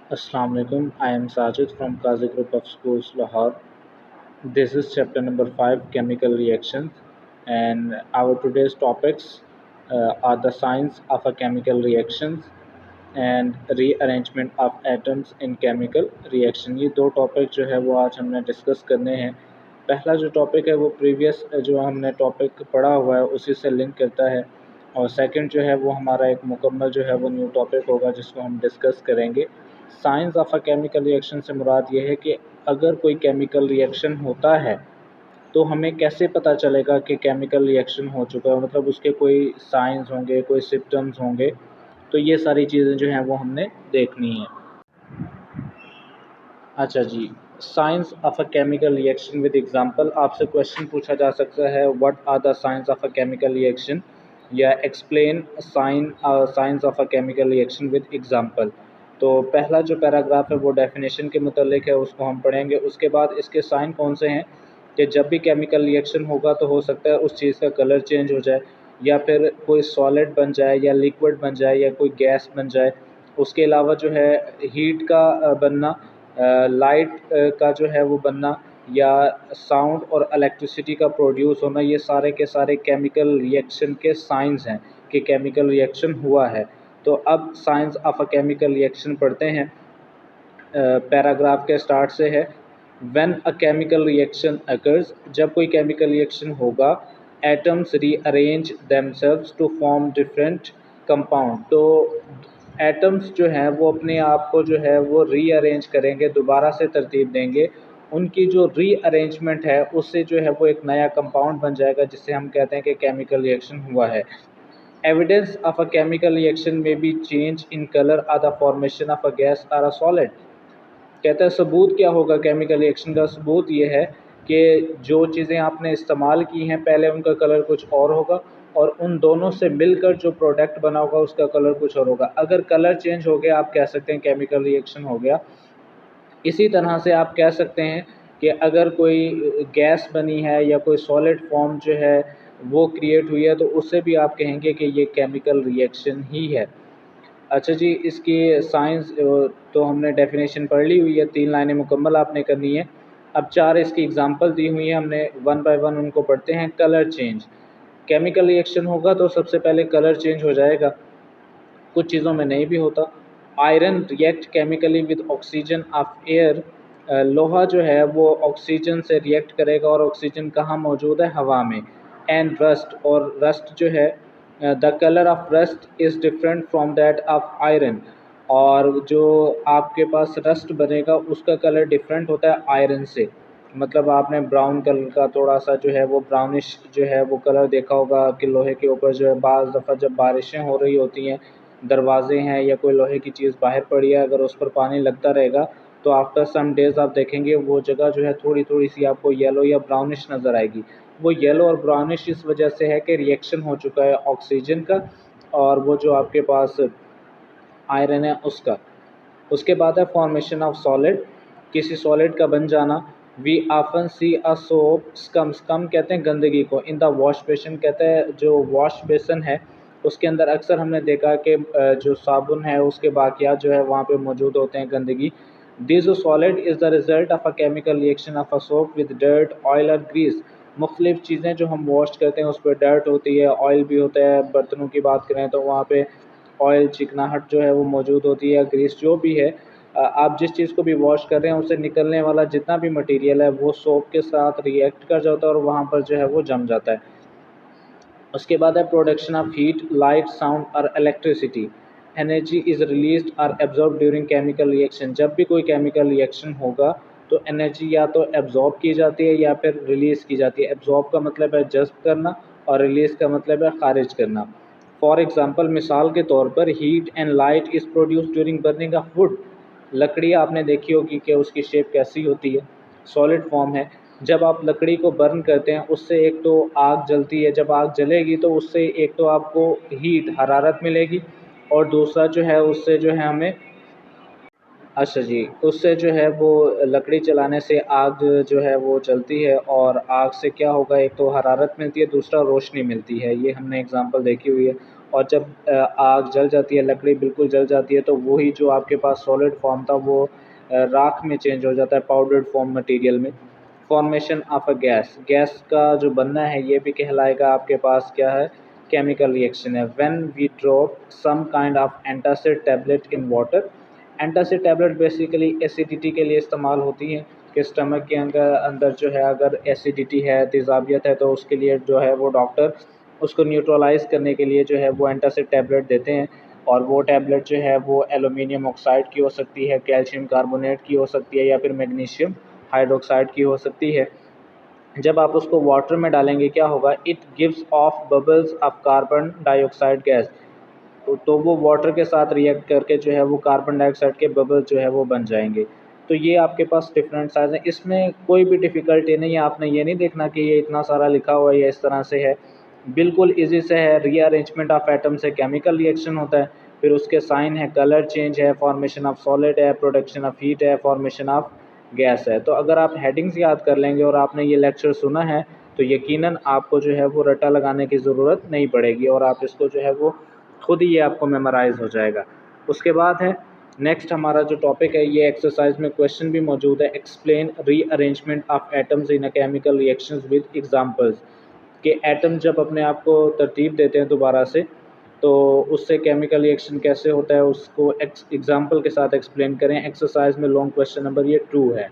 Assalamu alaikum. I am Sajid from Qazi Group of Schools, Lahore. This is chapter number 5, Chemical Reactions, and our today's topics are the science of a chemical reactions and rearrangement of atoms in chemical reaction. ये दो topic जो है वो आज हमने discuss करने हैं। पहला जो टॉपिक है वो प्रीवियस जो हमने टॉपिक पढ़ा हुआ है उसी से लिंक करता है, और सेकंड जो है वो हमारा एक मुकम्मल जो है वो न्यू टॉपिक होगा जिसको हम डिस्कस करेंगे। Science of a chemical reaction से मुराद ये है कि अगर कोई केमिकल रिएक्शन होता है तो हमें कैसे पता चलेगा कि केमिकल रिएक्शन हो चुका है, मतलब उसके कोई साइंस होंगे, कोई सिम्टम्स होंगे। तो ये सारी चीज़ें जो हैं वो हमने देखनी है। अच्छा जी, science of a chemical reaction with example. आपसे क्वेश्चन पूछा जा सकता है what are the science of a chemical reaction, या explain science of a chemical reaction with example. तो पहला जो पैराग्राफ है वो डेफिनेशन के मुतालिक है, उसको हम पढ़ेंगे। उसके बाद इसके साइन कौन से हैं कि जब भी केमिकल रिएक्शन होगा तो हो सकता है उस चीज़ का कलर चेंज हो जाए, या फिर कोई सॉलिड बन जाए, या लिक्विड बन जाए, या कोई गैस बन जाए। उसके अलावा जो है हीट का बनना, लाइट का जो है वो बनना, या साउंड और इलेक्ट्रिसिटी का प्रोड्यूस होना, ये सारे के सारे केमिकल रिएक्शन के साइंस हैं कि केमिकल रिएक्शन हुआ है। तो अब science of a chemical reaction पढ़ते हैं। पैराग्राफ के स्टार्ट से है, when a chemical reaction occurs, जब कोई केमिकल रिएक्शन होगा, atoms rearrange themselves to form different compound. तो एटम्स जो हैं वो अपने आप को जो है वो रीअरेंज करेंगे, दोबारा से तरतीब देंगे। उनकी जो रीअरेंजमेंट है उससे जो है वो एक नया कंपाउंड बन जाएगा जिससे हम कहते हैं कि केमिकल रिएक्शन हुआ है। Evidence of a chemical reaction में be change in colour or the formation of a gas or a solid. कहता है सबूत क्या होगा केमिकल रिएक्शन का? सबूत ये है कि जो चीज़ें आपने इस्तेमाल की हैं पहले उनका कलर कुछ और होगा, और उन दोनों से मिलकर जो प्रोडक्ट बना होगा उसका कलर कुछ और होगा। अगर कलर चेंज हो गया आप कह सकते हैं केमिकल रिएक्शन हो गया। इसी तरह से आप कह सकते हैं कि अगर कोई गैस बनी है या कोई सॉलिड फॉर्म जो है वो क्रिएट हुई है तो उससे भी आप कहेंगे कि ये केमिकल रिएक्शन ही है। अच्छा जी, इसकी साइंस तो हमने डेफिनेशन पढ़ ली हुई है, 3 लाइनें मुकम्मल आपने करनी है। अब 4 इसकी एग्जांपल दी हुई हैं, हमने वन बाय वन उनको पढ़ते हैं। कलर चेंज, केमिकल रिएक्शन होगा तो सबसे पहले कलर चेंज हो जाएगा, कुछ चीज़ों में नहीं भी होता। Iron react chemically with oxygen of air, लोहा जो है वो ऑक्सीजन से रिएक्ट करेगा, और ऑक्सीजन कहाँ मौजूद है? हवा में। एंड रस्ट, और रस्ट जो है, the colour of rust is different from that of iron, और जो आपके पास रस्ट बनेगा उसका कलर डिफरेंट होता है आयरन से। मतलब आपने ब्राउन कलर का थोड़ा सा जो है वो ब्राउनिश जो है वो कलर देखा होगा कि लोहे के ऊपर जो है बाज़ दफ़ा जब बारिशें हो रही होती हैं, दरवाजे हैं या कोई लोहे की चीज़ बाहर पड़ी है, अगर उस पर पानी लगता रहेगा तो आफ्टर सम डेज़ आप देखेंगे वो जगह जो है थोड़ी थोड़ी सी आपको येलो या ब्राउनिश नज़र आएगी। वो येलो और ब्राउनिश इस वजह से है कि रिएक्शन हो चुका है ऑक्सीजन का और वो जो आपके पास आयरन है उसका। उसके बाद है फॉर्मेशन ऑफ सॉलिड, किसी सॉलिड का बन जाना। We often see a soap scum, scum कहते हैं गंदगी को, इन द वॉश बेसन, कहते हैं जो वॉश बेसन है उसके अंदर अक्सर हमने देखा कि जो साबुन है उसके बाकियात जो है वहाँ पे मौजूद होते हैं, गंदगी। This solid is the result of a chemical reaction of a soap with dirt oil और ग्रीस। मुख्तलिफ़ चीज़ें जो हम वॉश करते हैं उस पर डर्ट होती है, ऑयल भी होता है। बर्तनों की बात करें तो वहाँ पे ऑयल, चिकनाहट जो है वो मौजूद होती है, ग्रीस जो भी है। आप जिस चीज़ को भी वॉश कर रहे हैं उससे निकलने वाला जितना भी मटेरियल है वो सोप के साथ रिएक्ट कर जाता है और वहाँ पर जो है वो जम जाता है। उसके बाद है production of heat, light, sound और इलेक्ट्रिसिटी। एनर्जी इज़ रिलीज्ड और एब्जॉर्ब ड्यूरिंग केमिकल रिएक्शन। जब भी कोई केमिकल रिएक्शन होगा तो एनर्जी या तो एब्जॉर्ब की जाती है या फिर रिलीज़ की जाती है। एब्जॉर्ब का मतलब है जज़्ब करना, और रिलीज़ का मतलब है खारिज करना। फॉर एग्ज़ाम्पल, मिसाल के तौर पर, heat and light is produce during burning of would. लकड़ी आपने देखी होगी कि उसकी शेप कैसी होती है, सॉलिड फॉर्म है। जब आप लकड़ी को बर्न करते हैं उससे एक तो आग जलती है, जब आग जलेगी तो उससे एक तो आपको हीट, हरारत मिलेगी, और दूसरा जो है उससे जो है हमें, अच्छा जी, उससे जो है वो लकड़ी जलाने से आग जो है वो जलती है, और आग से क्या होगा, एक तो हरारत मिलती है, दूसरा रोशनी मिलती है। ये हमने एग्जांपल देखी हुई है। और जब आग जल जाती है, लकड़ी बिल्कुल जल जाती है, तो वही जो आपके पास सॉलिड फॉर्म था वो राख में चेंज हो जाता है, पाउडर्ड फॉर्म मटेरियल में। Formation of a gas, gas का जो बनना है ये भी कहलाएगा आपके पास क्या है, केमिकल रिएक्शन है। When we drop some kind of antacid tablet in water, antacid tablet basically acidity के लिए इस्तेमाल होती हैं कि स्टमक के अंदर अंदर जो है अगर एसिडिटी है, तेज़ाबियत है, तो उसके लिए जो है वो डॉक्टर उसको न्यूट्रलाइज़ करने के लिए जो है वो एंटासिड टैबलेट देते हैं। और वो टैबलेट जो है वो एलुमिनियम ऑक्साइड की हो सकती है, कैल्शियम कार्बोनेट की हो सकती है, या फिर मैग्नीशियम हाइड्रोक्साइड की हो सकती है। जब आप उसको वाटर में डालेंगे क्या होगा, it gives off bubbles of carbon dioxide gas, तो वो वाटर के साथ रिएक्ट करके जो है वो कार्बन डाइऑक्साइड के बबल जो है वो बन जाएंगे। तो ये आपके पास डिफरेंट साइज़ हैं, इसमें कोई भी डिफ़िकल्टी नहीं है। आपने ये नहीं देखना कि ये इतना सारा लिखा हुआ है या इस तरह से है, बिल्कुल इजी से है। रीअरेंजमेंट ऑफ एटम से केमिकल रिएक्शन होता है, फिर उसके साइन है, कलर चेंज है, फॉर्मेशन ऑफ सॉलिड है, प्रोडक्शन ऑफ हीट है, फॉर्मेशन ऑफ गैस है। तो अगर आप हेडिंग्स याद कर लेंगे और आपने ये लेक्चर सुना है तो यकीनन आपको जो है वो रट्टा लगाने की ज़रूरत नहीं पड़ेगी, और आप इसको जो है वो खुद ही ये आपको मेमोराइज़ हो जाएगा। उसके बाद है नेक्स्ट हमारा जो टॉपिक है, ये एक्सरसाइज में क्वेश्चन भी मौजूद है, explain rearrangement of atoms in a chemical reactions with examples, कि एटम जब अपने आप को तरतीब देते हैं दोबारा से तो उससे केमिकल रिएक्शन कैसे होता है उसको एग्जांपल के साथ एक्सप्लेन करें। एक्सरसाइज में लॉन्ग क्वेश्चन नंबर ये 2 है,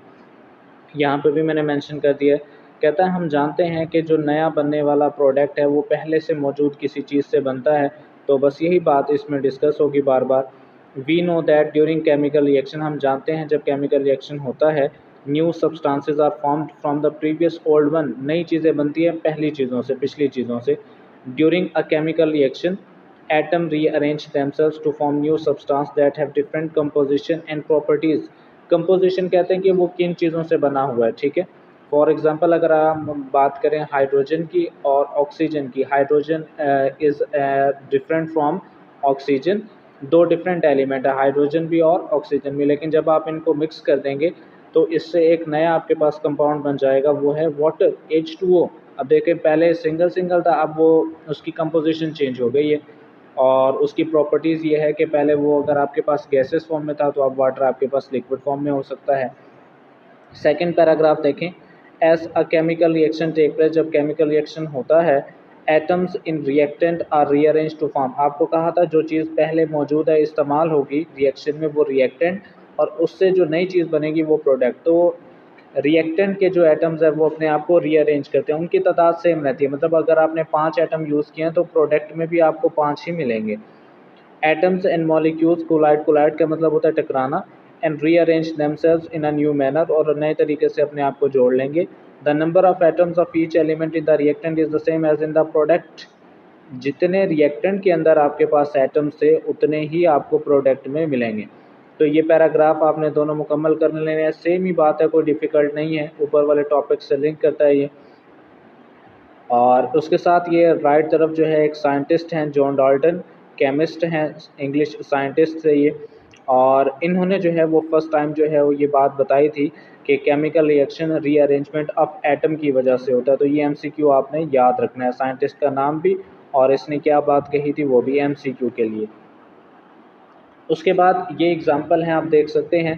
यहाँ पे भी मैंने मेंशन कर दिया है। कहता है हम जानते हैं कि जो नया बनने वाला प्रोडक्ट है वो पहले से मौजूद किसी चीज़ से बनता है, तो बस यही बात इसमें डिस्कस होगी बार बार। We know that during chemical reaction, हम जानते हैं जब केमिकल रिएक्शन होता है, new substances are formed from the previous old one, नई चीज़ें बनती हैं पहली चीज़ों से, पिछली चीज़ों से। During a chemical reaction atom rearrange themselves to form new substance that have different composition and properties. Composition कहते हैं कि वो किन चीज़ों से बना हुआ है, ठीक है। फॉर एग्जांपल अगर हम बात करें हाइड्रोजन की और ऑक्सीजन की, hydrogen is different from oxygen, दो डिफरेंट एलिमेंट है, हाइड्रोजन भी और ऑक्सीजन भी, लेकिन जब आप इनको मिक्स कर देंगे तो इससे एक नया आपके पास कंपाउंड बन जाएगा, वो है वाटर, H2O। अब देखिए पहले सिंगल सिंगल था, अब वो उसकी कंपोजिशन चेंज हो गई है, और उसकी प्रॉपर्टीज़ ये है कि पहले वो अगर आपके पास गैसेस फॉर्म में था तो अब वाटर आपके पास लिक्विड फॉर्म में हो सकता है। सेकंड पैराग्राफ देखें, as a chemical reaction take place, जब केमिकल रिएक्शन होता है, atoms in reactant are rearrange to form, आपको कहा था जो चीज़ पहले मौजूद है इस्तेमाल होगी रिएक्शन में वो रिएक्टेंट, और उससे जो नई चीज़ बनेगी वो प्रोडक्ट। तो रिएक्टेंट के जो एटम्स है वो अपने आप को रीअरेंज करते हैं, उनकी तादाद सेम रहती है, मतलब अगर आपने 5 एटम यूज़ किए हैं तो प्रोडक्ट में भी आपको 5 ही मिलेंगे। Atoms and molecules collide, collide का मतलब होता है टकराना, and rearrange themselves in a new manner, और नए तरीके से अपने आप को जोड़ लेंगे। The number of atoms of each element in the reactant is the same as in the product, जितने रिएक्टेंट के अंदर आपके पास एटम्स थे उतने ही आपको प्रोडक्ट में मिलेंगे। तो ये पैराग्राफ आपने दोनों मुकम्मल कर लेने हैं, सेम ही बात है, कोई डिफ़िकल्ट नहीं है, ऊपर वाले टॉपिक से लिंक करता है ये। और उसके साथ ये राइट तरफ जो है एक साइंटिस्ट हैं जॉन डाल्टन, केमिस्ट हैं, इंग्लिश साइंटिस्ट है ये, और इन्होंने जो है वो फर्स्ट टाइम जो है वो ये बात बताई थी कि chemical reaction rearrangement of atom की वजह से होता है। तो ये एमसीक्यू आपने याद रखना है, साइंटिस्ट का नाम भी और इसने क्या बात कही थी वो भी एमसीक्यू के लिए। उसके बाद ये एग्जांपल हैं, आप देख सकते हैं,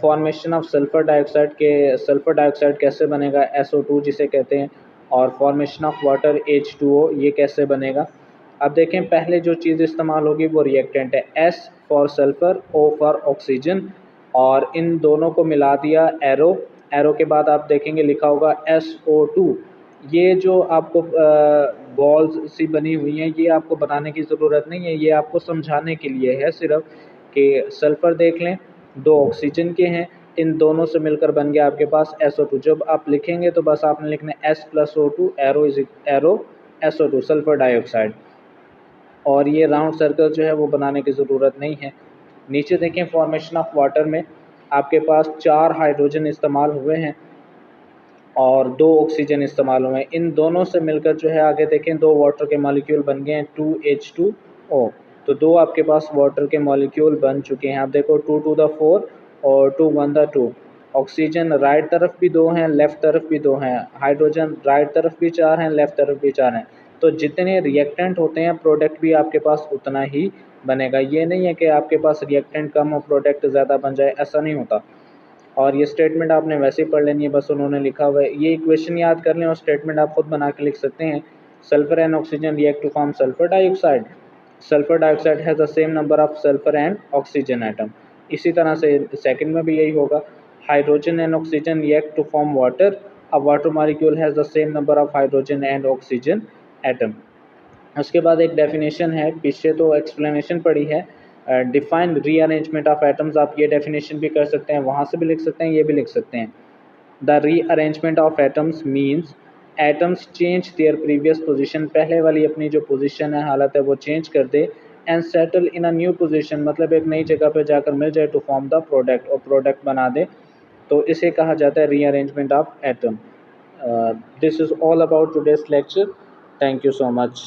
फॉर्मेशन ऑफ सल्फ़र डाइऑक्साइड के, सल्फ़र डाइऑक्साइड कैसे बनेगा, SO2 जिसे कहते हैं, और फॉर्मेशन ऑफ वाटर H2O ये कैसे बनेगा। अब देखें पहले जो चीज़ इस्तेमाल होगी वो रिएक्टेंट है, S for sulphur, O for oxygen, और इन दोनों को मिला दिया एरो, एरो के बाद आप देखेंगे लिखा होगा SO2। ये जो आपको बॉल्स सी बनी हुई हैं ये आपको बनाने की ज़रूरत नहीं है, ये आपको समझाने के लिए है सिर्फ, कि सल्फ़र देख लें, दो ऑक्सीजन के हैं, इन दोनों से मिलकर बन गया आपके पास SO2। जब आप लिखेंगे तो बस आपने लिखना है S+O2 arrow is arrow SO2 sulphur dioxide, और ये राउंड सर्कल जो है वो बनाने की ज़रूरत नहीं है। नीचे देखें फॉर्मेशन ऑफ वाटर में आपके पास 4 हाइड्रोजन इस्तेमाल हुए हैं और 2 ऑक्सीजन इस्तेमाल हुए हैं, इन दोनों से मिलकर जो है आगे देखें 2 वाटर के मॉलिक्यूल बन गए हैं 2H2O। तो 2 आपके पास वाटर के मॉलिक्यूल बन चुके हैं। आप देखो 2 टू द 4 और 2 1 द 2। ऑक्सीजन राइट तरफ भी 2 हैं, लेफ़्ट तरफ भी 2 हैं, हाइड्रोजन राइट तरफ भी 4 हैं, लेफ़्ट तरफ भी 4 हैं। तो जितने रिएक्टेंट होते हैं प्रोडक्ट भी आपके पास उतना ही बनेगा। ये नहीं है कि आपके पास रिएक्टेंट कम और प्रोडक्ट ज़्यादा बन जाए, ऐसा नहीं होता। और ये स्टेटमेंट आपने वैसे ही पढ़ लेनी है, बस उन्होंने लिखा हुआ है, ये इक्वेशन याद कर लें और स्टेटमेंट आप खुद बना के लिख सकते हैं। Sulphur and oxygen react to form sulphur dioxide. Sulphur dioxide has the same number of sulphur and oxygen atom. इसी तरह से सेकंड में भी यही होगा। Hydrogen and oxygen react to form water. A water molecule has the same number of hydrogen and oxygen atom. उसके बाद एक डेफिनेशन है, पीछे तो एक्सप्लेनेशन पड़ी है। डिफाइन रीअरेंजमेंट ऑफ एटम्स, आप ये डेफिनेशन भी कर सकते हैं, वहाँ से भी लिख सकते हैं, ये भी लिख सकते हैं। The rearrangement of atoms means atoms change their previous position, पहले वाली अपनी जो पोजीशन है, हालत है, वो चेंज कर दे। And settle in a new position, मतलब एक नई जगह पे जाकर मिल जाए, टू फॉर्म द प्रोडक्ट, और प्रोडक्ट बना दे, तो इसे कहा जाता है rearrangement of atom. This is all about today's lecture. Thank you so much.